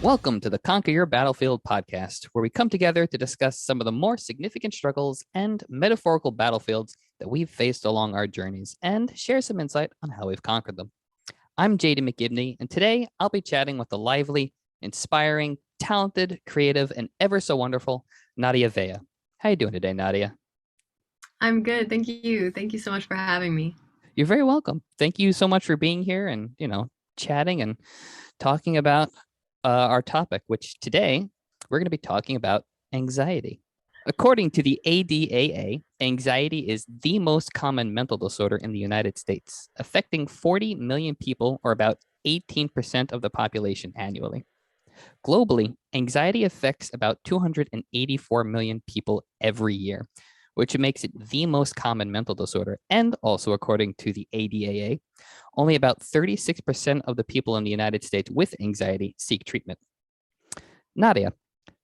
Welcome to the Conquer Your Battlefield podcast, where we come together to discuss some of the more significant struggles and metaphorical battlefields that we've faced along our journeys and share some insight on how we've conquered them. I'm JD McGibney, and today I'll be chatting with the lively, inspiring, talented, creative, and ever so wonderful Nadia Vaeh. How you doing today, Nadia? I'm good. Thank you. Thank you so much for having me. You're very welcome. Thank you so much for being here and, chatting and talking about our topic, which today we're going to be talking about anxiety. According to the ADAA, anxiety is the most common mental disorder in the United States, affecting 40 million people, or about 18% of the population annually. Globally, anxiety affects about 284 million people every year, which makes it the most common mental disorder. And also, according to the ADAA, only about 36% of the people in the United States with anxiety seek treatment. Nadia,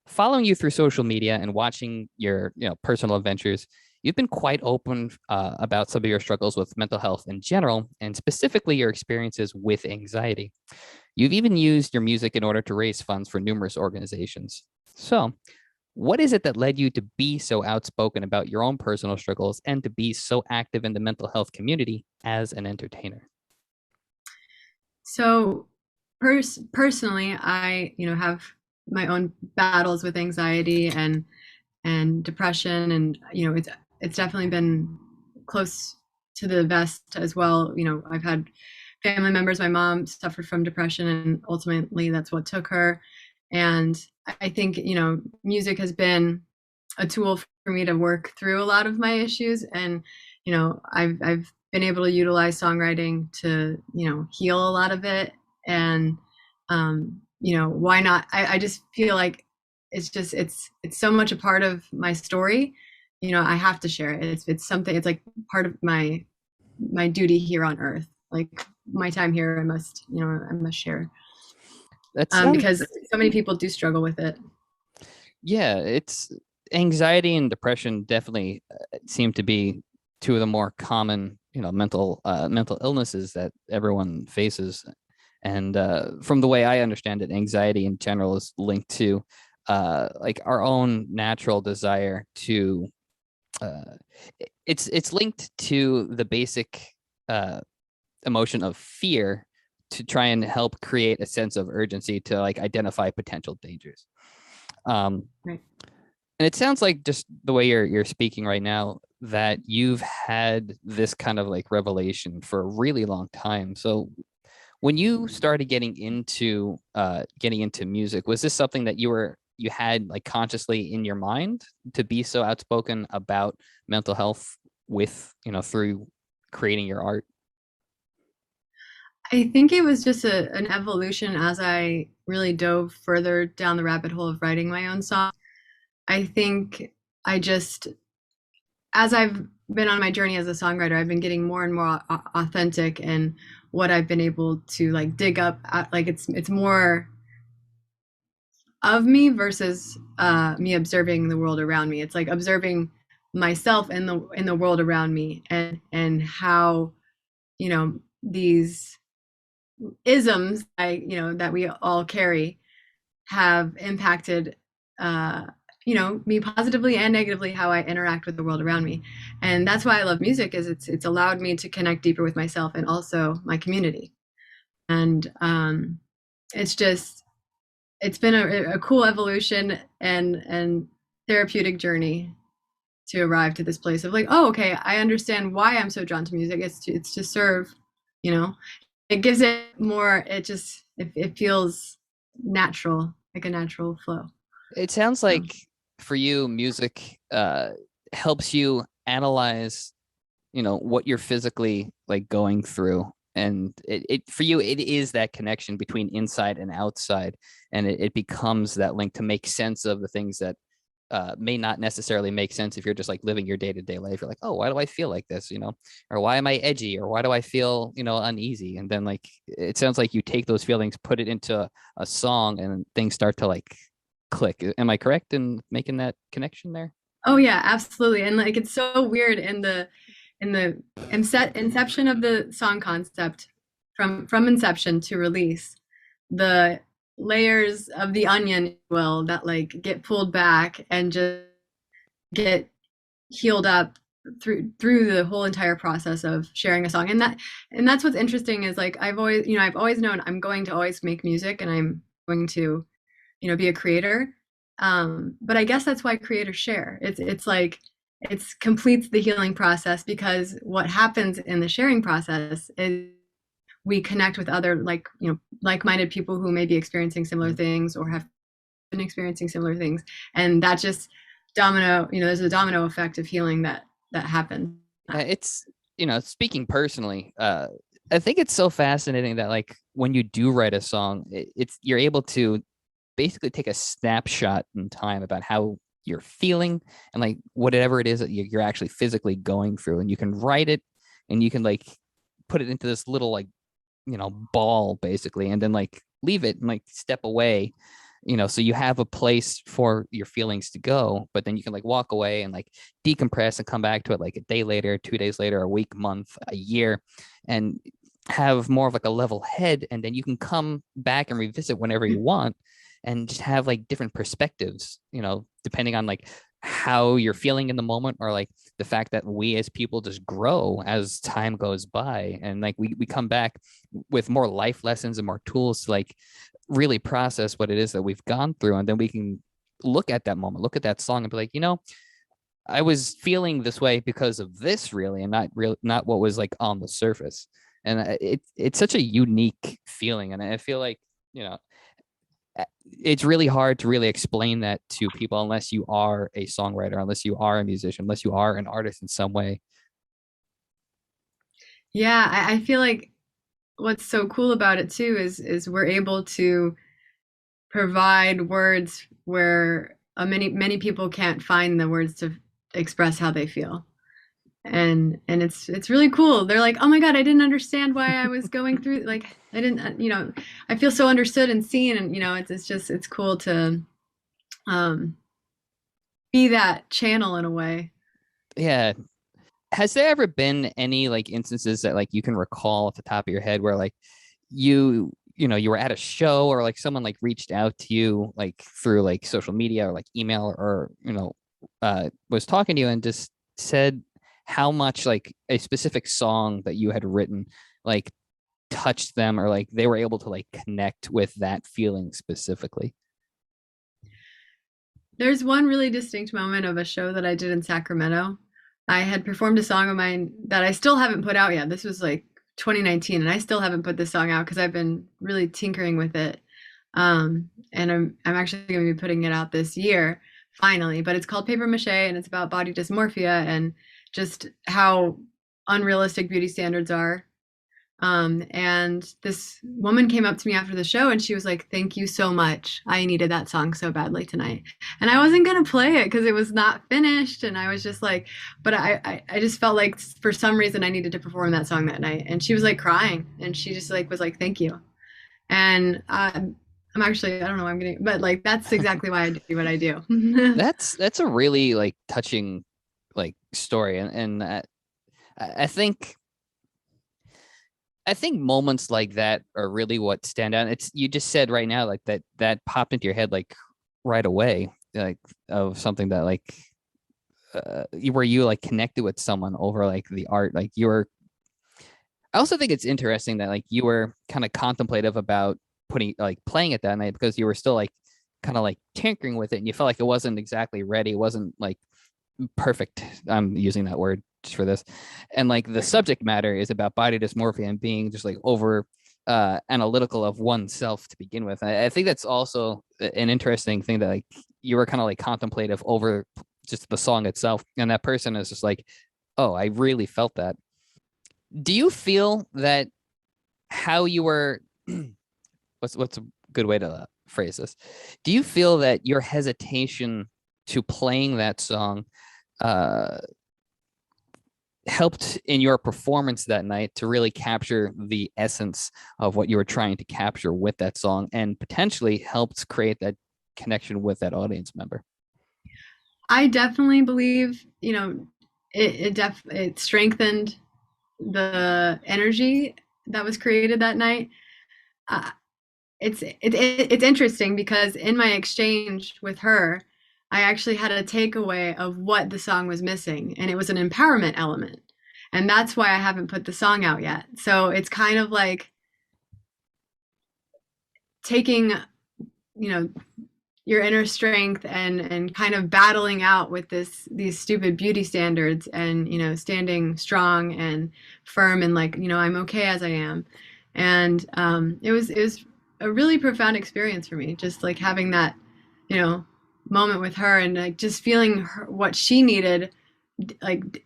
following you through social media and watching your personal adventures, you've been quite open about some of your struggles with mental health in general, and specifically your experiences with anxiety. You've even used your music in order to raise funds for numerous organizations. So, what is it that led you to be so outspoken about your own personal struggles and to be so active in the mental health community as an entertainer? So, personally, I have my own battles with anxiety and depression, and it's definitely been close to the vest as well. I've had family members. My mom suffered from depression, and ultimately that's what took her. And I think music has been a tool for me to work through a lot of my issues, and I've been able to utilize songwriting to heal a lot of it. And why not? I just feel like it's so much a part of my story. I have to share it. It's something. It's like part of my duty here on earth. Like my time here, I must share. That sounds, Because so many people do struggle with it. yeah, it's anxiety and depression definitely seem to be two of the more common, mental illnesses that everyone faces. And from the way I understand it, anxiety in general is linked to like our own natural desire to uh, it's linked to the basic uh, emotion of fear to try and help create a sense of urgency to like identify potential dangers. Um, Right. and it sounds like just the way you're speaking right now that you've had this kind of like revelation for a really long time. So when you started getting into music, was this something that you had like consciously in your mind to be so outspoken about mental health with, through creating your art? I think it was just an evolution as I really dove further down the rabbit hole of writing my own song. I think I just, as I've been on my journey as a songwriter, I've been getting more and more authentic in what I've been able to like dig up. Like it's more of me versus me observing the world around me. It's like observing myself in the world around me, and how these isms that we all carry have impacted me positively and negatively how I interact with the world around me. And that's why I love music, is it's allowed me to connect deeper with myself and also my community. And it's just it's been a cool evolution and therapeutic journey to arrive to this place of like, oh, okay, I understand why I'm so drawn to music. It's to serve, you know. It gives it more. It feels natural, like a natural flow. It sounds So like for you, music helps you analyze, what you're physically like going through. And it for you, it is that connection between inside and outside. And it becomes that link to make sense of the things that may not necessarily make sense if you're just like living your day-to-day life. You're like, oh, why do I feel like this, or why am I edgy, or why do I feel uneasy? And then like it sounds like you take those feelings, put it into a song, and things start to like click. Am I correct in making that connection there? oh yeah, absolutely. And like it's so weird in the inception of the song concept, from inception to release, the layers of the onion, well, that like get pulled back and just get healed up through the whole entire process of sharing a song. And that's what's interesting is like I've always known I'm going to always make music and I'm going to, be a creator. But I guess that's why creators share. It's like it's completes the healing process, because what happens in the sharing process is we connect with other, like, like-minded people who may be experiencing similar Mhm. things or have been experiencing similar things, and that just domino, there's a domino effect of healing that happens. It's, speaking personally, I think it's so fascinating that like when you do write a song, it's you're able to basically take a snapshot in time about how you're feeling and like whatever it is that you're actually physically going through, and you can write it and you can like put it into this little like ball basically, and then like leave it and like step away, so you have a place for your feelings to go, but then you can like walk away and like decompress and come back to it like a day later, 2 days later, a week, month, a year, and have more of like a level head, and then you can come back and revisit whenever you want and just have like different perspectives, depending on like how you're feeling in the moment, or like the fact that we as people just grow as time goes by, and like we come back with more life lessons and more tools to like really process what it is that we've gone through, and then we can look at that moment, look at that song and be like, I was feeling this way because of this, really, and not what was like on the surface. And it's such a unique feeling, and I feel like, you know it's really hard to really explain that to people unless you are a songwriter, unless you are a musician, unless you are an artist in some way. Yeah, I feel like what's so cool about it too is we're able to provide words where many people can't find the words to express how they feel. And it's really cool. They're like, "Oh my God, I didn't understand why I was going through, like I didn't, I feel so understood and seen." And it's just it's cool to um be that channel in a way. Yeah. Has there ever been any like instances that like you can recall off the top of your head where like you were at a show, or like someone like reached out to you like through like social media or like email, or was talking to you and just said how much like a specific song that you had written like touched them, or like they were able to like connect with that feeling specifically? There's one really distinct moment of a show that I did in Sacramento. I had performed a song of mine that I still haven't put out yet. This was like 2019, and I still haven't put this song out because I've been really tinkering with it. And I'm actually going to be putting it out this year, finally. But it's called Paper Mache, and it's about body dysmorphia and just how unrealistic beauty standards are. And this woman came up to me after the show and she was like, "Thank you so much. I needed that song so badly tonight." And I wasn't going to play it because it was not finished. And I was just like, but I just felt like for some reason I needed to perform that song that night. And she was like crying and she just like was like, "Thank you." And I'm actually, I don't know why I'm getting, but like, that's exactly why I do what I do. That's a really like touching like story, and I think moments like that are really what stand out. It's you just said right now like that popped into your head like right away, like of something that like where you like connected with someone over like the art, like you were. I also think it's interesting that like you were kind of contemplative about putting like playing it that night because you were still like kind of like tinkering with it, and you felt like it wasn't exactly ready, it wasn't like perfect. I'm using that word just for this. And like the subject matter is about body dysmorphia and being just like over analytical of oneself to begin with. I think that's also an interesting thing that like you were kind of like contemplative over just the song itself. And that person is just like, oh, I really felt that. Do you feel that how you were what's a good way to phrase this? Do you feel that your hesitation to playing that song uh helped in your performance that night to really capture the essence of what you were trying to capture with that song, and potentially helped create that connection with that audience member? I definitely believe, it strengthened the energy that was created that night. it's interesting because in my exchange with her, I actually had a takeaway of what the song was missing, and it was an empowerment element. And that's why I haven't put the song out yet. So it's kind of like taking, you know, your inner strength and kind of battling out with these stupid beauty standards, and standing strong and firm, and like, I'm okay as I am. And it was a really profound experience for me, just like having that you know moment with her, and like just feeling what she needed, like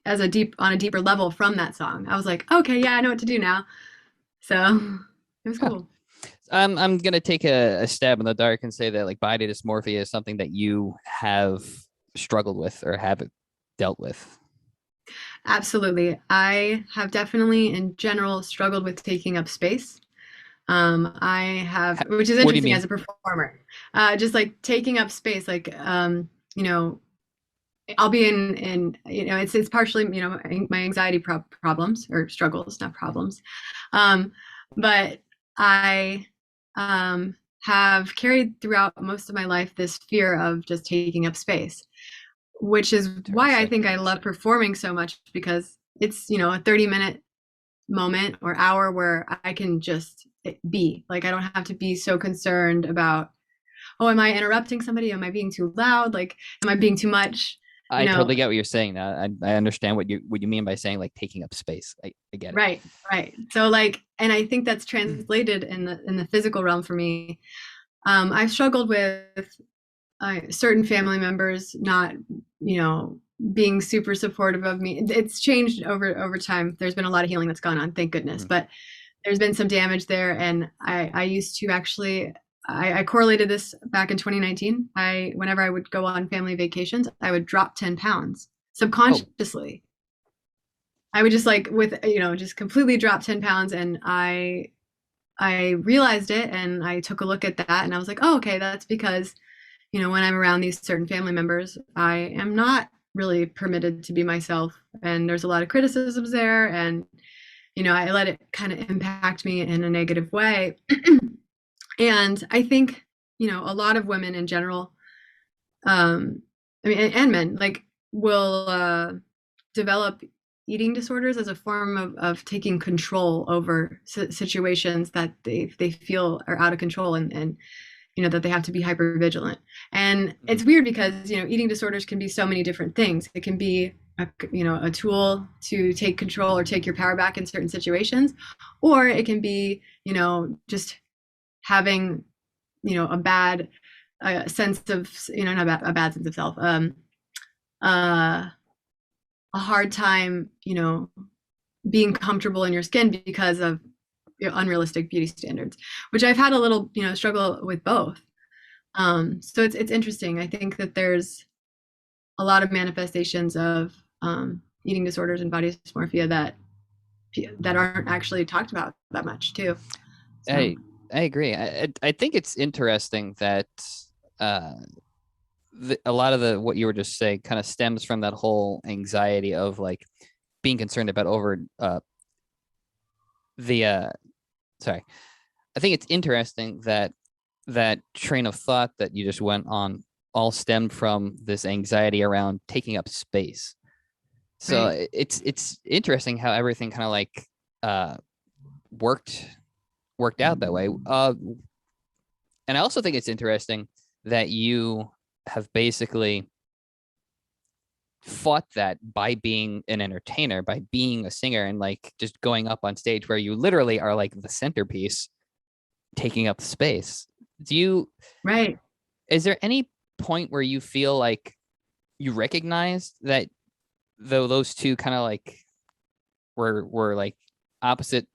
as a deep on a deeper level from that song. I was like, okay, yeah, I know what to do now. So it was Huh. cool. I'm gonna take a stab in the dark and say that like body dysmorphia is something that you have struggled with or have dealt with. Absolutely. I have definitely, in general, struggled with taking up space. I have, which is What do you interesting mean? as a performer, just like taking up space. Like, you know, I'll be in, it's partially, my anxiety problems or struggles, not problems. Um, but I have carried throughout most of my life this fear of just taking up space, which is why I Interesting. think I love performing so much, because it's, a 30-minute moment or hour where I can just be. Like, I don't have to be so concerned about, oh, am I interrupting somebody? Am I being too loud? Like, am I being too much? You I know, totally get what you're saying now. I understand what you mean by saying like taking up space. I get it. right, right. So like, and I think that's translated in the physical realm for me. I've struggled with certain family members not, being super supportive of me. It's changed over time. There's been a lot of healing that's gone on, thank goodness. Mhm. But there's been some damage there, and I used to actually. I correlated this back in 2019. Whenever I would go on family vacations, I would drop 10 pounds Oh, subconsciously. I would just like with just completely drop 10 pounds, and I realized it, and I took a look at that, and I was like, oh, okay, that's because when I'm around these certain family members, I am not really permitted to be myself. And there's a lot of criticisms there. And, I let it kind of impact me in a negative way. And I think, a lot of women in general, I mean, and men, like, will develop eating disorders as a form of taking control over situations that they feel are out of control, and that they have to be hyper vigilant. And mhm. it's weird because eating disorders can be so many different things. It can be a tool to take control or take your power back in certain situations, or it can be just having a bad sense of not a bad sense of self, uh, a hard time being comfortable in your skin because of unrealistic beauty standards, which I've had a little struggle with both. So it's interesting. I think that there's a lot of manifestations of eating disorders and body dysmorphia that aren't actually talked about that much too. So I I agree. I think it's interesting that uh a lot of the what you were just saying kind of stems from that whole anxiety of like being concerned about over the sorry. I think it's interesting that that train of thought that you just went on all stemmed from this anxiety around taking up space. So right. it's interesting how everything kind of like uh worked worked out that way. And I also think it's interesting that you have basically fought that by being an entertainer, by being a singer and like just going up on stage where you literally are like the centerpiece taking up space. Do you Right. is there any point where you feel like you recognize that though those two kind of like were like opposite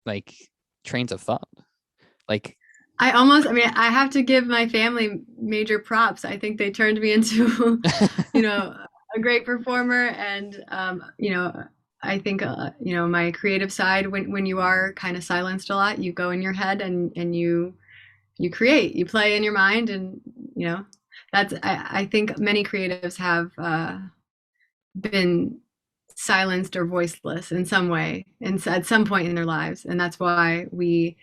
like trains of thought? Like I mean, I have to give my family major props. I think they turned me into, a great performer. And, I think, my creative side, when you are kind of silenced a lot, you go in your head, and you create, you play in your mind. And, I think many creatives have been silenced or voiceless in some way, and at some point in their lives. And that's why we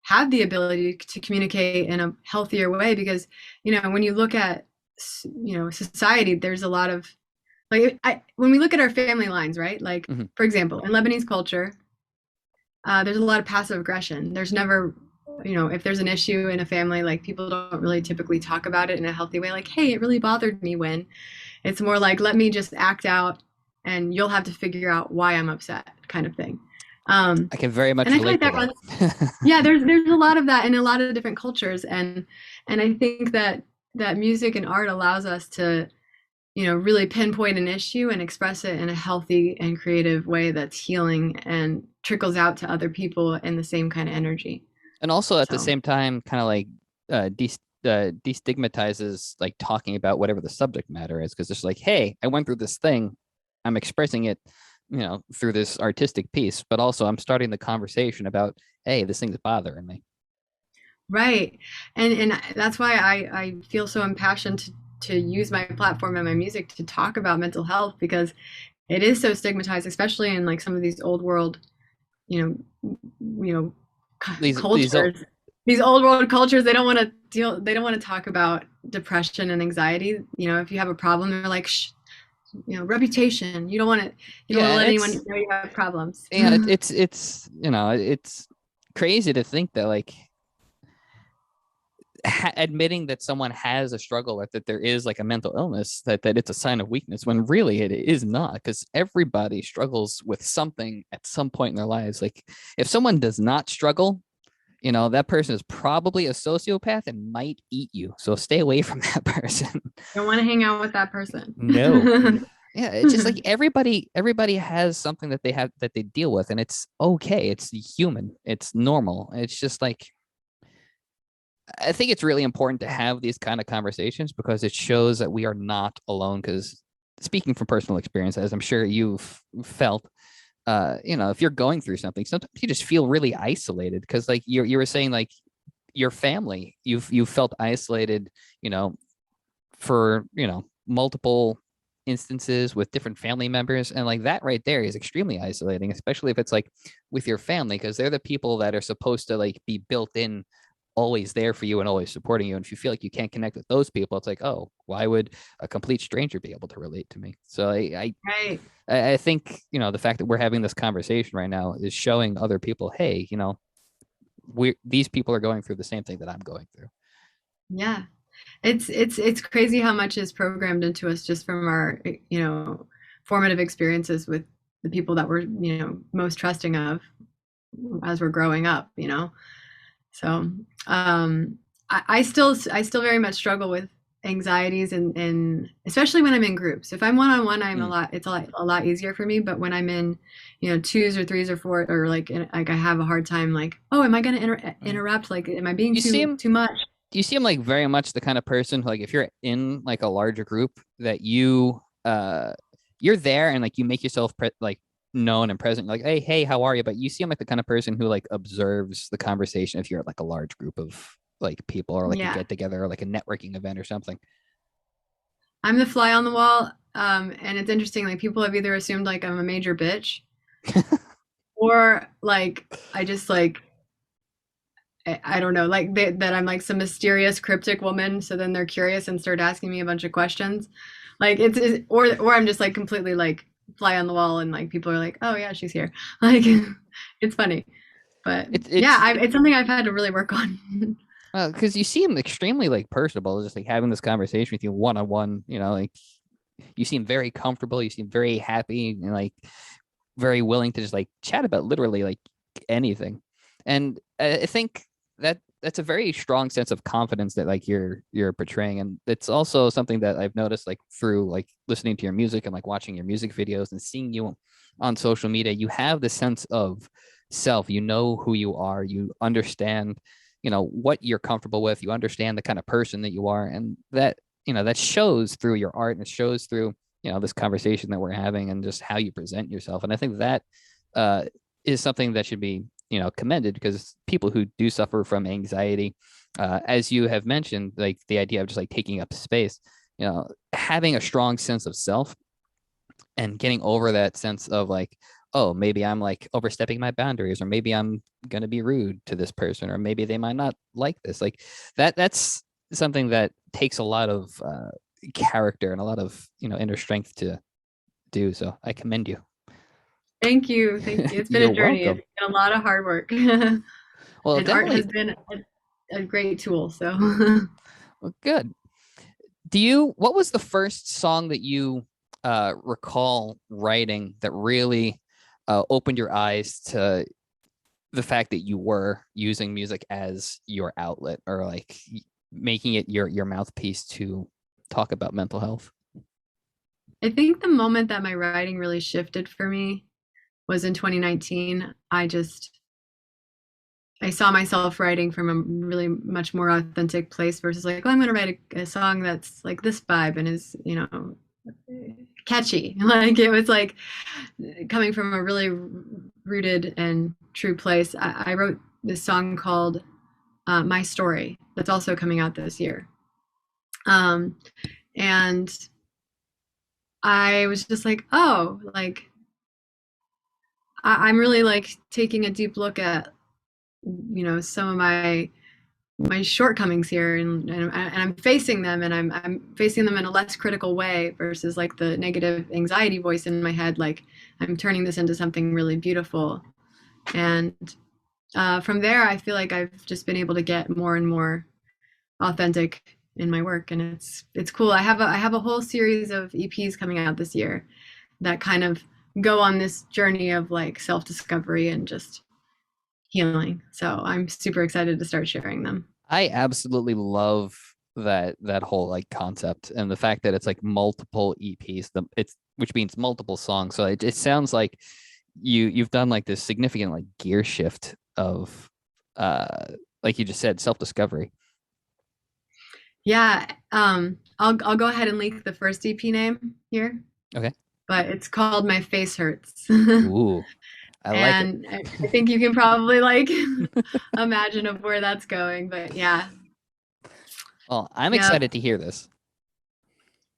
have the ability to communicate in a healthier way. Because when you look at society, there's a lot of like when we look at our family lines, right? Like Mhm. for example, in Lebanese culture, there's a lot of passive aggression. There's never, if there's an issue in a family, like people don't really typically talk about it in a healthy way. Like, hey, it really bothered me when. It's more like, let me just act out and you'll have to figure out why I'm upset kind of thing. I can very And much I feel like relate to that runs, that. yeah, there's a lot of that in a lot of different cultures. And I think that music and art allows us to, really pinpoint an issue and express it in a healthy and creative way that's healing and trickles out to other people in the same kind of energy. And also at the So, same time, kind of like destigmatizes like talking about whatever the subject matter is, because it's like, hey, I went through this thing, I'm expressing it, through this artistic piece, but also I'm starting the conversation about, hey, this thing's bothering me. right. And that's why I feel so impassioned to use my platform and my music to talk about mental health, because it is so stigmatized, especially in like some of these old world, you you know, These cultures. These old world cultures, they don't want to talk about depression and anxiety. If you have a problem, they're like, shh, reputation. You don't want yeah, to and let anyone it's know you have problems. yeah, it's it's crazy to think that like admitting that someone has a struggle or that there is like a mental illness, that it's a sign of weakness, when really it is not, because everybody struggles with something at some point in their lives. Like if someone does not struggle, that person is probably a sociopath and might eat you, so stay away from that person. Don't want to hang out with that person. No. Yeah, it's just like everybody has something that they deal with, and it's okay, it's human, it's normal. It's just like I think it's really important to have these kind of conversations because it shows that we are not alone. Because speaking from personal experience, as I'm sure you've felt, if you're going through something, sometimes you just feel really isolated because, like you were saying, like your family, you've felt isolated, you know, for multiple instances with different family members, and like that right there is extremely isolating, especially if it's like with your family, because they're the people that are supposed to like be built in, always there for you and always supporting you. And if you feel like you can't connect with those people, it's like, oh, why would a complete stranger be able to relate to me? So Right. I think the fact that we're having this conversation right now is showing other people, hey, we these people are going through the same thing that I'm going through. Yeah. It's crazy how much is programmed into us just from our formative experiences with the people that we're most trusting of as we're growing up. So I still very much struggle with anxieties, and especially when I'm in groups. If I'm one on one, Mm. it's a lot easier for me. But when I'm in twos or threes or four, or like I have a hard time, like, oh, am I going to interrupt? Like, am I being You too seem too much? you seem like very much the kind of person who, like if you're in like a larger group, that you're there and like you make yourself like known and present, like, hey, how are you? But you seem like the kind of person who like observes the conversation if you're at like a large group of like people, or like a Yeah. get together or like a networking event or something. I'm the fly on the wall. And it's interesting, like people have either assumed like I'm a major bitch, or like I just like I don't know, like that I'm like some mysterious cryptic woman. So then they're curious and start asking me a bunch of questions. Like or I'm just like completely like fly on the wall, and like people are like, oh yeah, she's here. Like it's funny, but It's yeah, it's it's something I've had to really work on. because you seem extremely like personable, just like having this conversation with you one on one. Like you seem very comfortable. You seem very happy and like very willing to just like chat about literally like anything. And I think that's a very strong sense of confidence that like you're portraying. And it's also something that I've noticed like through like listening to your music and like watching your music videos and seeing you on social media. You have this sense of self. You know who you are. You understand, what you're comfortable with. You understand the kind of person that you are, and that shows through your art, and it shows through this conversation that we're having, and just how you present yourself. And I think that uh, is something that should be commended, because people who do suffer from anxiety, as you have mentioned, like the idea of just like taking up space, having a strong sense of self and getting over that sense of like, oh, maybe I'm like overstepping my boundaries, or maybe I'm gonna be rude to this person, or maybe they might not like this. Like that's something that takes a lot of character and a lot of inner strength to do. So I commend you. Thank you. Thank you. It's been You're a journey. It's welcome. been a lot of hard work. Well, And art definitely. has been a great tool. So Well, good. What was the first song that you recall writing that really opened your eyes to the fact that you were using music as your outlet, or like making it your mouthpiece to talk about mental health? I think the moment that my writing really shifted for me was in 2019. I saw myself writing from a really much more authentic place versus like, oh, I'm going to write a song that's like this vibe and is, catchy. Like it was like coming from a really rooted and true place. I wrote this song called My Story that's also coming out this year. Um, and I was just like, oh, like I'm really like taking a deep look at, some of my shortcomings here, and I'm facing them, and I'm facing them in a less critical way versus like the negative anxiety voice in my head. Like I'm turning this into something really beautiful, and from there, I feel like I've just been able to get more and more authentic in my work, and it's cool. I have a whole series of EPs coming out this year that kind of go on this journey of like self discovery and just healing. So I'm super excited to start sharing them. I absolutely love that whole like concept, and the fact that it's like multiple EPs, it's which means multiple songs. So it sounds like you've done like this significant like gear shift of uh like you just said, self-discovery. Yeah, I'll go ahead and leak the first EP name here, Okay. but it's called My Face Hurts. Ooh, I like it. And I think you can probably like imagine of where that's going. But yeah, Well, I'm yeah, excited to hear this.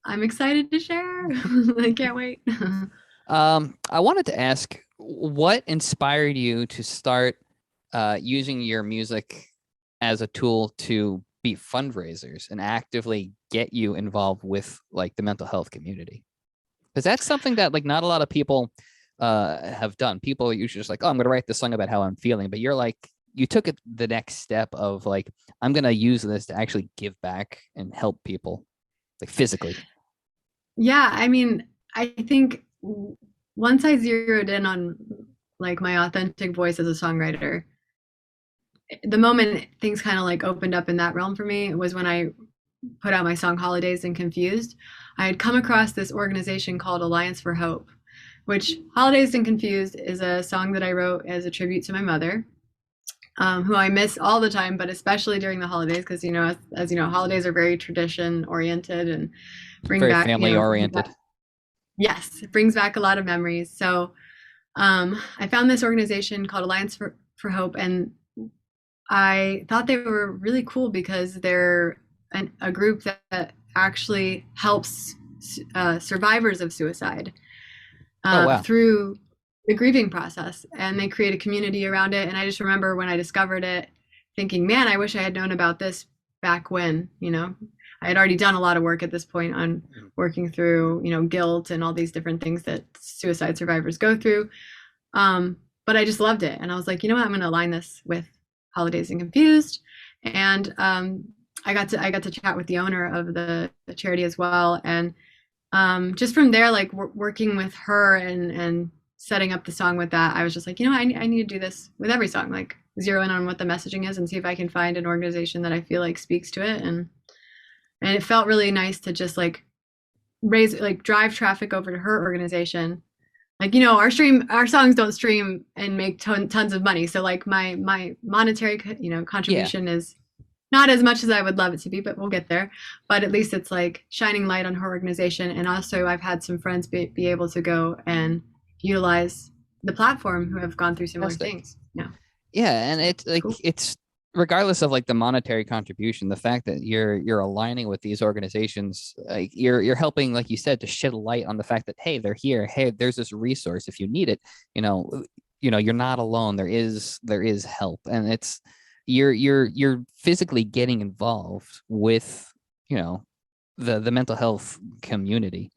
I'm excited to share. I can't wait. I wanted to ask, what inspired you to start using your music as a tool to be fundraisers and actively get you involved with like the mental health community? Because that's something that like not a lot of people have done. People are usually just like, oh, I'm going to write this song about how I'm feeling, but you're like, you took it the next step of like, I'm going to use this to actually give back and help people like physically. Yeah, I mean, I think once I zeroed in on like my authentic voice as a songwriter, the moment things kind of like opened up in that realm for me was when I put out my song Holidays and Confused. I had come across this organization called Alliance for Hope, which Holidays and Confused is a song that I wrote as a tribute to my mother, who I miss all the time, but especially during the holidays, because as you know, holidays are very tradition oriented and bring Very back, family oriented. yes, it brings back a lot of memories. So I found this organization called Alliance for Hope, and I thought they were really cool because they're a group that actually helps survivors of suicide Oh wow. through the grieving process, and they create a community around it. And I just remember when I discovered it thinking, man, I wish I had known about this back when, I had already done a lot of work at this point on working through, guilt and all these different things that suicide survivors go through. But I just loved it. And I was like, you know what, I'm going to align this with Holidays and Confused. And I got to chat with the owner of the charity as well. And just from there, like working with her and setting up the song with that, I was just like, I need to do this with every song, like zero in on what the messaging is and see if I can find an organization that I feel like speaks to it. And it felt really nice to just like drive traffic over to her organization. Like, our songs don't stream and make tons of money. So like my monetary, Yeah. contribution is not as much as I would love it to be, but we'll get there. But at least it's like shining light on her organization. And also I've had some friends be able to go and utilize the platform who have gone through similar Fantastic. things. Yeah. Yeah, and So it's it's like cool. regardless of like the monetary contribution, the fact that you're aligning with these organizations, like you're helping, like you said, to shed light on the fact that hey, they're here. Hey, there's this resource if you need it. You know, you're not alone. There is help, and it's you're physically getting involved with you know the mental health community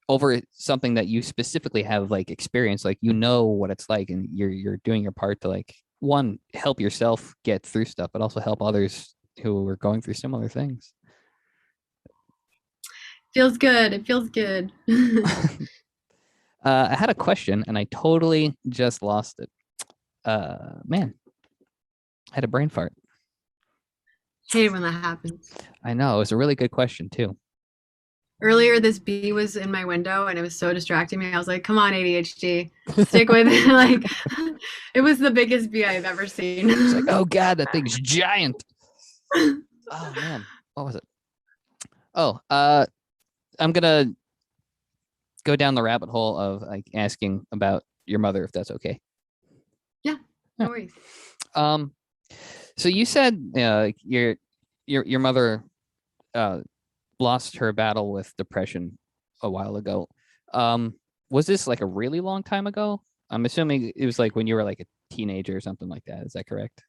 over something that you specifically have like experience, like what it's like, and you're doing your part to like one help yourself get through stuff, but also help others who are going through similar things. Feels good. It feels good. I had a question and I totally just lost it. Man, I had a brain fart. Hate it when that happens. I know it was a really good question too. Earlier, this bee was in my window and it was so distracting me. I was like, come on, ADHD, stick with it. Like, it was the biggest bee I've ever It's like, seen. oh god, that thing's giant. Oh man, what was it? Oh, I'm gonna go down the rabbit hole of like asking about your mother, if that's okay. Yeah, All no right. worries. Um, so you said your mother uh lost her battle with depression a while ago. Um, was this like a really long time ago? I'm assuming it was like when you were like a teenager or something like that. Is that correct?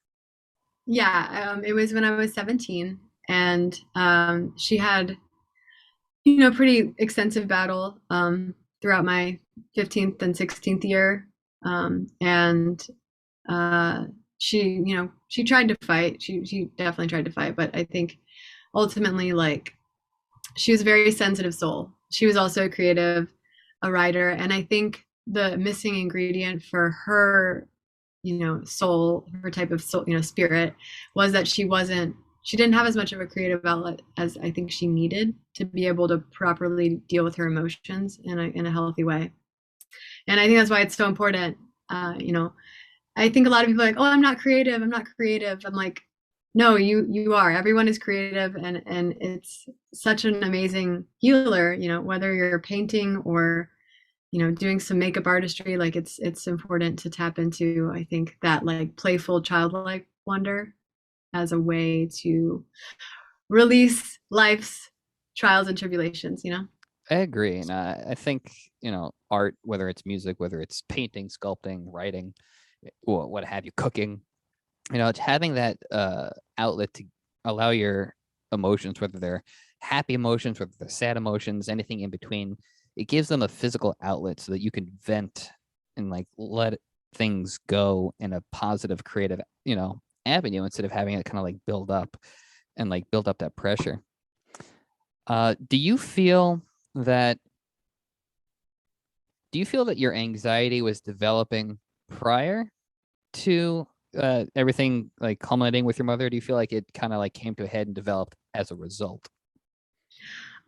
Yeah, it was when I was 17, and she had, pretty extensive battle throughout my 15th and 16th year. And uh, she tried to fight. She definitely tried to fight, but I think ultimately, like, she was a very sensitive soul. She was also a creative, a writer, and I think the missing ingredient for her, soul, her type of soul, spirit, was that she didn't have as much of a creative outlet as I think she needed to be able to properly deal with her emotions in a healthy way. And I think that's why it's so important. I think a lot of people are like, "Oh, I'm not creative. I'm not creative." I'm like, "No, you are. Everyone is creative, and it's such an amazing healer. Whether you're painting or doing some makeup artistry, like it's important to tap into. I think that like playful, childlike wonder as a way to release life's trials and tribulations. I agree, and I think art, whether it's music, whether it's painting, sculpting, writing, or what have you, cooking, it's having that outlet to allow your emotions, whether they're happy emotions, whether they're sad emotions, anything in between. It gives them a physical outlet so that you can vent and like let things go in a positive, creative, avenue, instead of having it kind of like build up and like build up that pressure. Do you feel that your anxiety was developing prior to everything like culminating with your mother? Do you feel like it kind of like came to a head and developed as a result?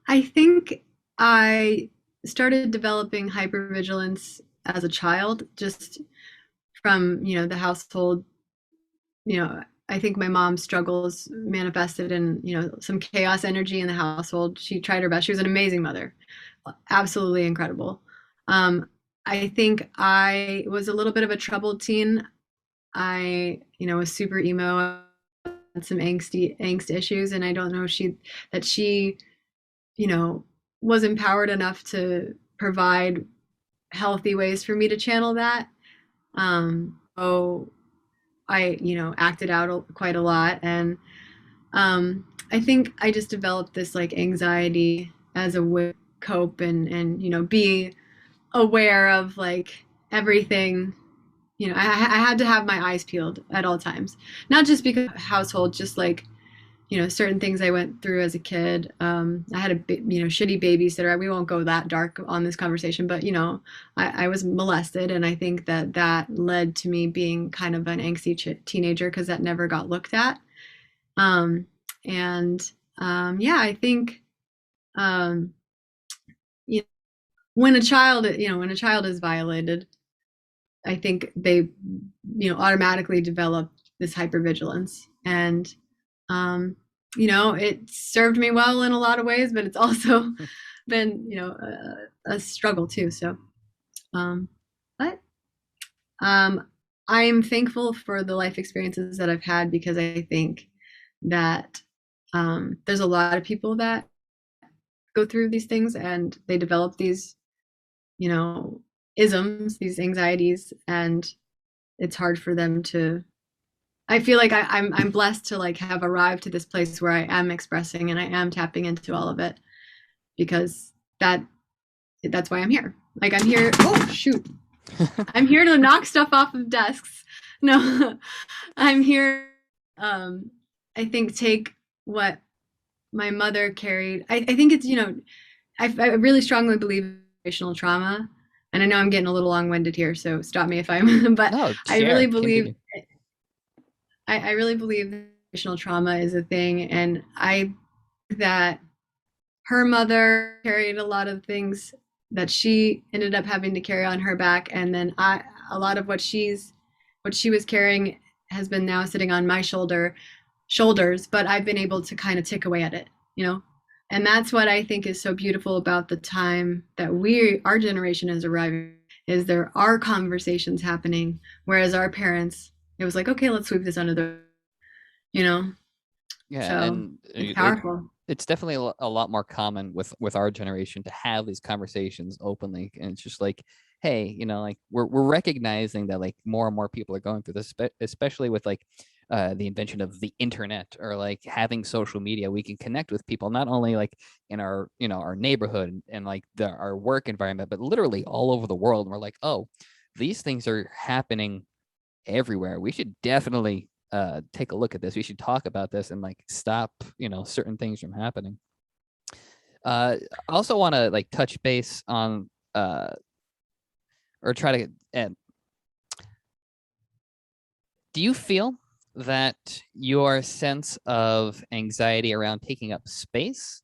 I think I started developing hypervigilance as a child, just from the household. I think my mom's struggles manifested in some chaos energy in the household. She tried her best. She was an amazing mother, absolutely incredible. um, I think I was a little bit of a troubled teen. I was super emo, had some angst issues, and I don't know that she you know was empowered enough to provide healthy ways for me to channel that. So I, acted out quite a lot. And I think I just developed this like anxiety as a way to cope and be aware of like everything. I had to have my eyes peeled at all times, not just because of household, just like certain things I went through as a kid. I had a shitty babysitter. We won't go that dark on this conversation, but I was molested, and I think that led to me being kind of an angsty teenager because that never got looked at. Um, and yeah, I think um, you know, when a child is violated, I think they automatically develop this hypervigilance. And it served me well in a lot of ways, but it's also been a struggle too. So um but I'm thankful for the life experiences that I've had, because I think that there's a lot of people that go through these things and they develop these, you know, isms, these anxieties, and it's hard for them to. I feel like I'm blessed to like have arrived to this place where I am expressing and I am tapping into all of it, because that's why I'm here. Like I'm here. Oh shoot! I'm here to knock stuff off of desks. No, I'm here. Um, I think take what my mother carried. I think it's, I really strongly believe in generational trauma, and I know I'm getting a little long-winded here, so stop me if I'm. But No, I really share, believe continue. I really believe generational trauma is a thing, and I think that her mother carried a lot of things that she ended up having to carry on her back, and then a lot of what she was carrying has been now sitting on my shoulders, but I've been able to kind of tick away at it, you know. And that's what I think is so beautiful about the time that our generation is arriving, is there are conversations happening, whereas our parents, it was like, okay, let's sweep this under the, you know. Yeah, So and it's powerful. it's definitely a lot more common with our generation to have these conversations openly, and it's just like, hey, like we're recognizing that like more and more people are going through this, especially with like the invention of the internet, or like having social media. We can connect with people not only like in our our neighborhood and like our work environment, but literally all over the world. And we're like, oh, these things are happening everywhere. We should definitely take a look at this. We should talk about this and like stop, certain things from happening. I also want to like touch base on or try to do you feel that your sense of anxiety around taking up space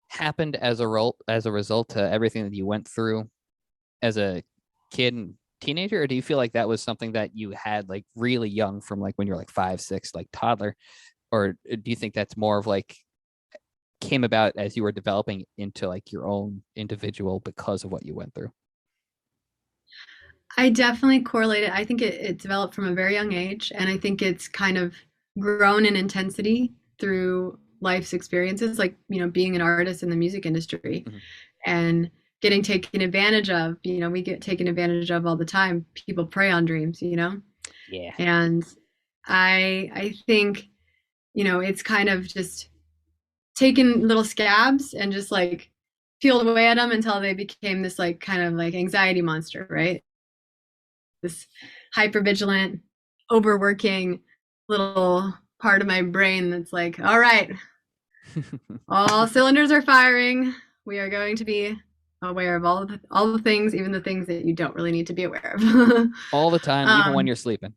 happened as a result to everything that you went through as a kid and teenager, or do you feel like that was something that you had like really young, from like when you're like 5 6, like toddler, or do you think that's more of like came about as you were developing into like your own individual because of what you went through? I definitely correlate it. I think it developed from a very young age, and I think it's kind of grown in intensity through life's experiences, like, being an artist in the music industry Mhm. and getting taken advantage of. We get taken advantage of all the time. People prey on dreams. Yeah. And I think, it's kind of just taken little scabs and just like peeled away at them until they became this like kind of like anxiety monster, right? This hyper vigilant, overworking little part of my brain that's like, all right, all cylinders are firing. We are going to be aware of all the things, even the things that you don't really need to be aware of. All the time, even when um, you're sleeping.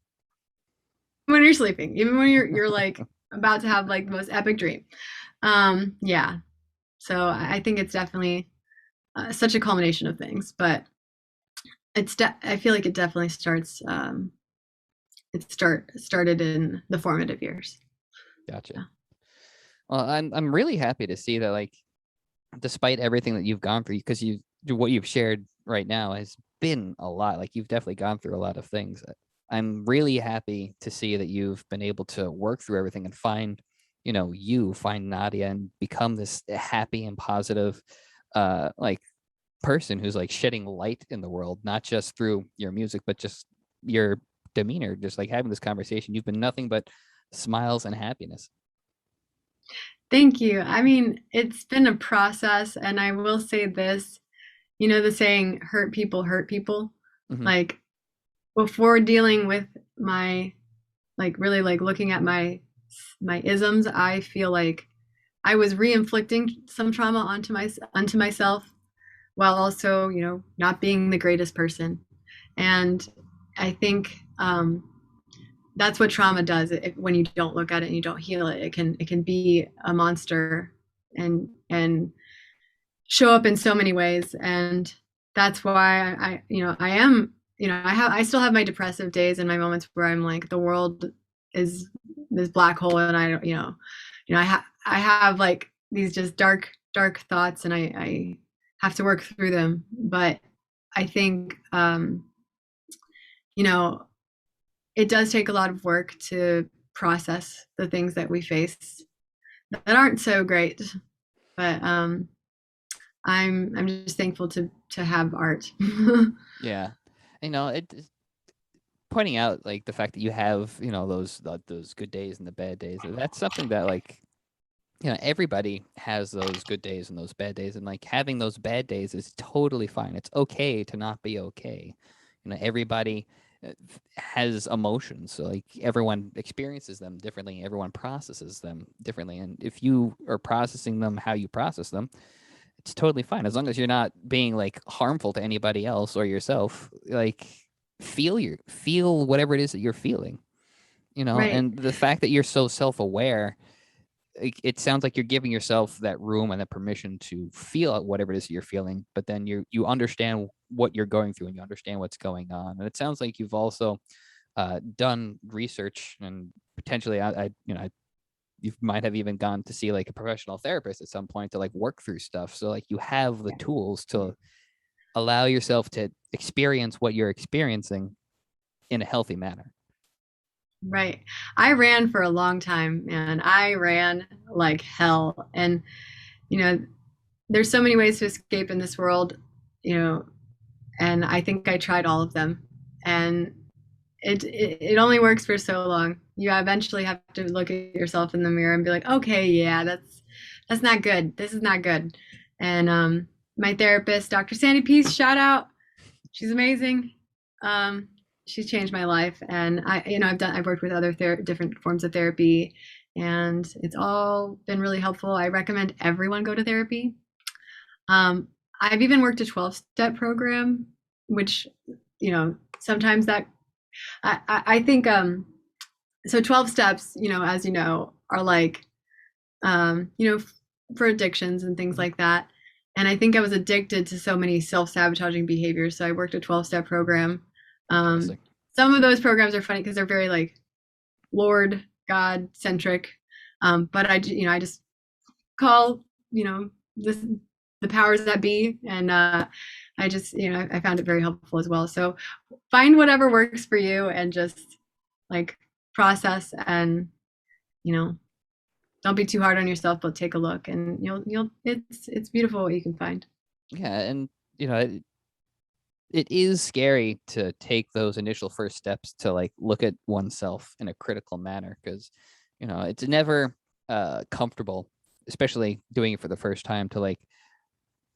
when you're sleeping, even when you're like about to have like the most epic dream. Yeah. So I think it's definitely such a culmination of things, but I feel like it definitely started in the formative years. Gotcha. Yeah. Well, I'm really happy to see that, like, despite everything that you've gone through, because what you've shared right now has been a lot. Like, you've definitely gone through a lot of things. I'm really happy to see that you've been able to work through everything and find, you find Nadia and become this happy and positive, like person who's like shedding light in the world, not just through your music, but just your demeanor, just like having this conversation. You've been nothing but smiles and happiness. Thank you. I mean, it's been a process, and I will say this, the saying, hurt people hurt people. Hmm. Like, before dealing with my, like, really like looking at my isms, I feel like I was re-inflicting some trauma onto myself, while also, not being the greatest person. And I think that's what trauma does. When you don't look at it and you don't heal it, it can be a monster and show up in so many ways. And that's why I am, I still have my depressive days and my moments where I'm like, the world is this black hole, and I don't, I have like these just dark thoughts, and I have to work through them. But I think, you know it does take a lot of work to process the things that we face that aren't so great. But I'm just thankful to have art. Yeah. It pointing out like the fact that you have, those good days and the bad days. That's something that like, everybody has those good days and those bad days, and like having those bad days is totally fine. It's okay to not be okay. Everybody has emotions, so like everyone experiences them differently, everyone processes them differently, and if you are processing them how you process them, it's totally fine as long as you're not being like harmful to anybody else or yourself. Like feel whatever it is that you're feeling, Right. and the fact that you're so self-aware, it sounds like you're giving yourself that room and that permission to feel whatever it is that you're feeling, but then you understand what you're going through and you understand what's going on. And it sounds like you've also done research, and potentially you might have even gone to see like a professional therapist at some point to like work through stuff. So like you have the tools to allow yourself to experience what you're experiencing in a healthy manner. Right. I ran for a long time, man. I ran like hell. And, you know, there's so many ways to escape in this world, you know, and I think I tried all of them. And it only works for so long. You eventually have to look at yourself in the mirror and be like, okay, yeah, that's not good. This is not good. And my therapist, Dr. Sandy Peace, shout out. She's amazing. Um, she's changed my life, and I've worked with other different forms of therapy, and it's all been really helpful. I recommend everyone go to therapy. I've even worked a 12-step program, which sometimes that I think so 12 steps, as you know, are like for addictions and things like that. And I think I was addicted to so many self-sabotaging behaviors. So I worked a 12-step program. Interesting. Some of those programs are funny because they're very like Lord God centric. But I just call, this, the powers that be. And I just, I found it very helpful as well. So find whatever works for you and just like process and, don't be too hard on yourself, but take a look and it's beautiful what you can find. Yeah, and it is scary to take those initial first steps to like look at oneself in a critical manner, because it's never comfortable, especially doing it for the first time, to like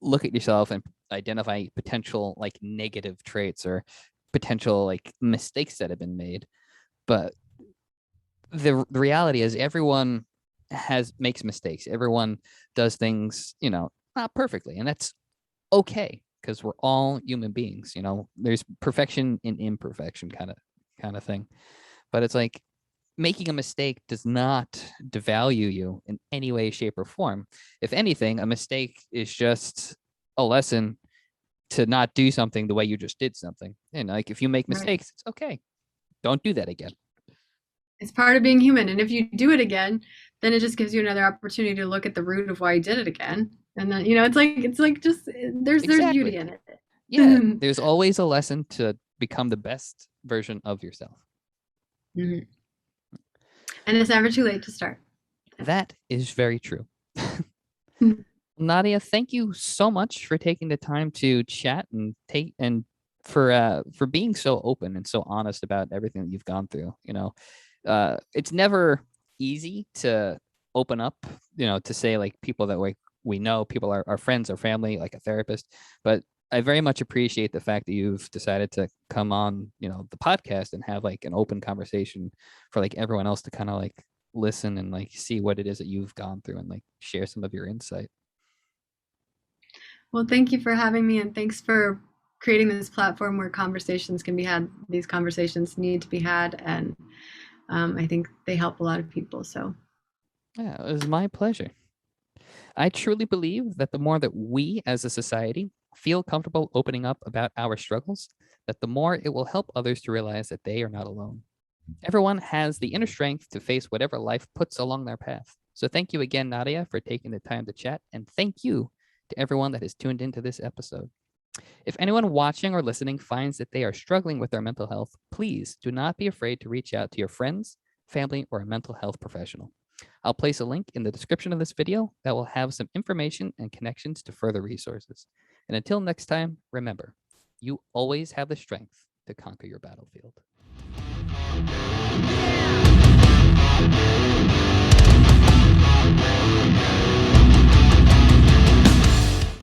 look at yourself and identify potential like negative traits or potential like mistakes that have been made. But the reality is everyone makes mistakes. Everyone does things, not perfectly, and that's okay, because we're all human beings. There's perfection in imperfection, kind of thing. But it's like making a mistake does not devalue you in any way, shape, or form. If anything, a mistake is just a lesson to not do something the way you just did something. And like if you make Right. mistakes, it's okay. Don't do that again. It's part of being human. And if you do it again, then it just gives you another opportunity to look at the root of why you did it again. And then, it's like just there's beauty Exactly. in it. Yeah, there's always a lesson to become the best version of yourself. Mhm. And it's never too late to start. That is very true. Nadia, thank you so much for taking the time to chat and for being so open and so honest about everything that you've gone through. It's never easy to open up, to say like people that we know, people are our friends or family, like a therapist. But I very much appreciate the fact that you've decided to come on, the podcast and have like an open conversation for like everyone else to kind of like listen and like see what it is that you've gone through and like share some of your insight. Well, thank you for having me, and thanks for creating this platform where conversations can be had. These conversations need to be had, and I think they help a lot of people. So, Yeah, it was my pleasure. I truly believe that the more that we as a society feel comfortable opening up about our struggles, that the more it will help others to realize that they are not alone. Everyone has the inner strength to face whatever life puts along their path. So thank you again, Nadia, for taking the time to chat. And thank you to everyone that has tuned into this episode. If anyone watching or listening finds that they are struggling with their mental health, please do not be afraid to reach out to your friends, family, or a mental health professional. I'll place a link in the description of this video that will have some information and connections to further resources. And until next time, remember, you always have the strength to conquer your battlefield.